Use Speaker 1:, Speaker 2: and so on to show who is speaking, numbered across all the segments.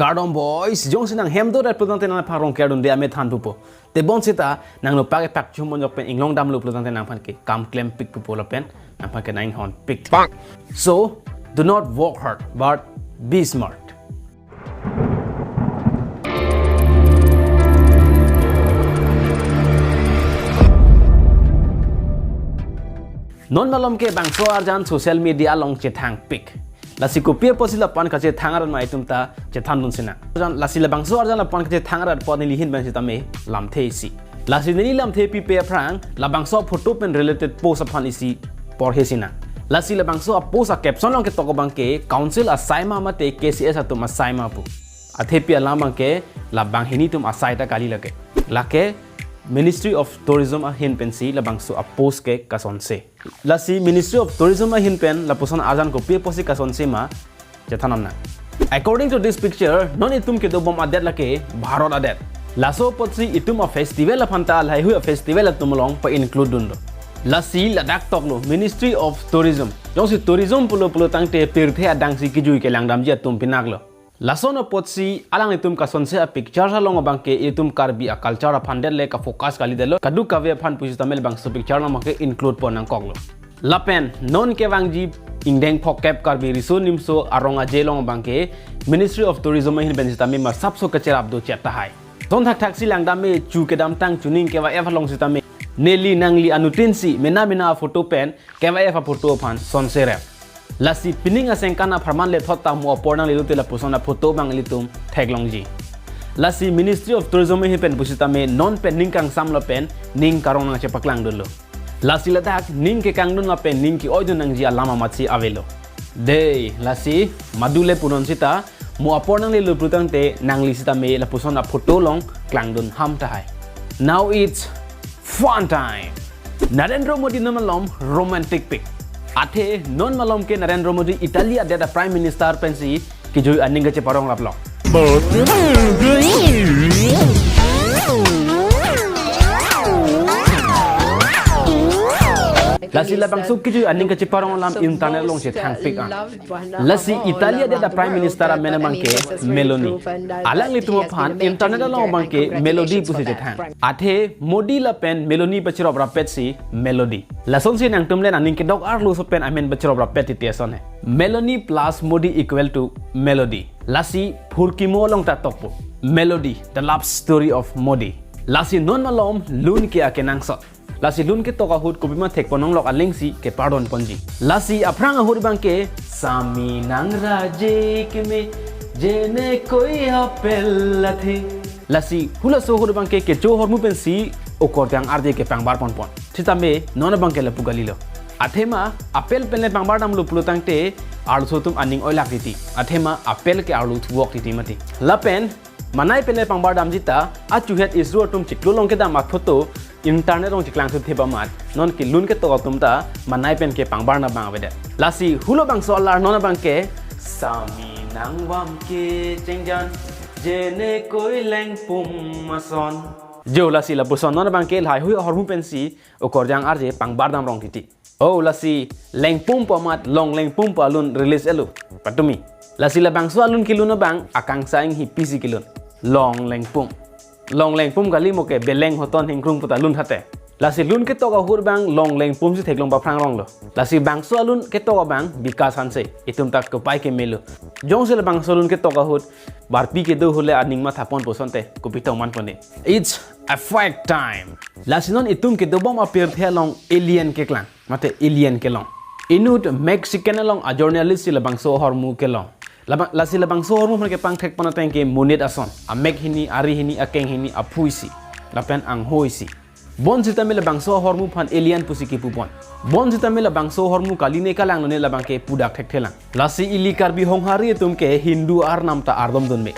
Speaker 1: Cardon boys, jong sinang hemdo dat plutang tenang parong kerdon dia met han pupo. Te bon sita nang no pake pak chumon jok pen inglong dam lu plutang tenang pan ke kam klem pik pupo la pen nang pan ke nine hon pik. So do not work hard but be smart. Non malom ke bangso arjan social media long chetang pik. Lasi kopier posi lapan kaje thangaran mai tumta chethan dun sina. Lasi la bangso arjan lapan kaje thangaran pod ni lihin ben sita me lam theisi. Lasi ni lam the pi pe prang la bangso photo pen related post upon isi por hesina. Lasi la bangso a post a caption long ke toko bangke council a saima mate KCS atum a saima pu. A the pi alam bangke la bang hini tum a saita kali lake. Lake Ministry of Tourism a hin pensi la bangso a post ke kasonse. Lasi Ministry of Tourism a hin pen la posan ajan ko pe posi kasonse ma chethanam na. According to this picture, non itum ke do bom adet lake Bharat adet. Laso potsi itum a festival a phanta lai hu a festival a tumlong pa include dundo. Lasi Ladakh toklo Ministry of Tourism. Jong si tourism pulo tangte pirthe adang si kijui ke langdam ji atum pinaglo. Lasono potsi alang itum ka sonse a picture sa long bangke itum karbi a culture a pandel le ka focus kali delo kadu ka ve phan pusi tamel bang so picture na make include ponang koglo lapen non ke wangji ingdeng phokep karbi riso nimso aronga jelong bangke Ministry of Tourism hin ben sitame ma sapso ka cherap do cheta hai don thak si langdam me chu ke dam tang chuning ke wa efa long sitame neli nangli anutinsi mena photo pen ke wa efa photo phan sonse rep Lasi pining asengkana farman le thota mo pornang le lutela pusona photo bang litum thaglongji. Lasi Ministry of Tourism he pen pusita me non pen ning kang sam la pen ning karong na chepaklang dolo. Lasi ladak ning ke kang dun la pen ning ki oidun nang ji alama matsi avelo. Dey lasi madule punon sita mo pornang le luputang te nang lisita me la pusona photo long klang dun ham tahai. Now it's fun time. Narendra Modi namalom romantic pic. Athe non malom ke Narendra Modi Italia deda Prime Minister pensi ki joi aning ke parong laplo. Lasi labang suk ki joi aning ke parong lam internet long che thang pik an. Lasi Italia deda Prime Minister menamang ke Meloni. Alang litu phan internet long bangke melody pusi che thang. Athe Modi la pen Meloni bachiro rapet si melody. Lason si nang tumlen aning ke dog arlu so pen amen bachiro rapet tieson hai. Meloni plus Modi equal to melody. Lasi phurki mo long ta tokpo. Melody, the love story of Modi. Lasi non malom lun ke akenang sot. Lasi lun ke toka hut kubima thek ponong lok aling si ke pardon ponji. Lasi aprang ahur bangke sami nang raje ke me jene koi apel lathe. Lasi hula so hur bangke ke jo hormu pensi okor tang arje ke pangbar pon pon. Thita me non bangke la pugalilo. Athema apel pelne pangbar dam lu plutang te arlu sotum aning oilak diti. Athema apel ke arlu thuok diti mati. Lapen manai pelne pangbar dam jita achuhet isro tum chiklu long ke dam athoto internet ong chiklang thu theba mat non ki lun ke to tumta manai pen ke pangbar na bang avede. Lasi hulo bang so lar non bang ke sami nang wam ke chengjan jene koi leng pum mason. Jo lasi la puson non bang ke lai hui hormu pensi okor jang arje pangbar dam rong titi. Oh lasi leng pum pamat long leng pum palun release elu patumi. Lasi la bang so alun kilun bang akang saing hi pisi kilun long leng pum. Long leng pum kali mo ke beleng hoton hingkrung puta lun hate. Lasi lun ke toka hur bang long leng pum si theklong ba phrang rong lo. Lasi bang so alun ke toka bang bikas hanse itum tak ko pai ke melu. Jong se bang so lun ke toka hut bar pi ke do hule aning ma thapon posonte ko pitong man pone. It's a fight time. Lasi non itum ke do bom appear the long alien ke klang mate alien ke long. Inut Mexican long a journalist si bang so hormu ke long. Lasi labang so hormu ke pang thek pana teng ke monit ason a mek hini ari hini a keng hini a phuisi lapen ang hoisi bon sita me labang so hormu phan alien pusi ki pupon bon sita me labang so hormu kaline kalang ne labang ke pudak thek thelang lasi ili karbi honghari tum ke hindu ar nam ta ardom dun me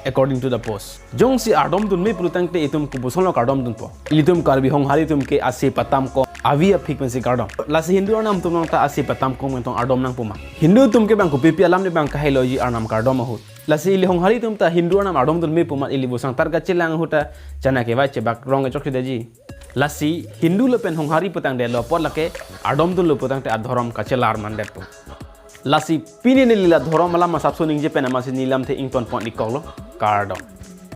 Speaker 1: according to the post jong si ardom dun me plutang te itum ku buson lo kardom dun po ilitum karbi honghari tum ke ase patam ko avi a phik pensi kardom lasi hindu nam tum nang ta ase patam ko mentong ardom nang puma hindu tum ke bang ku pipi alam ne bang ka heloji arnam kardom ahut lasi ili honghari tum ta hindu nam ardom dun me puma ili busang tar ga chilang huta chana ke vai che bak rong chokhi deji lasi hindu lo pen honghari putang de lo pot lake ardom dun lo putang te adhorom ka chelar man de lasi pini ni lila dhoro malam masap suning je pena masih nilam te ington pon ikolo kardo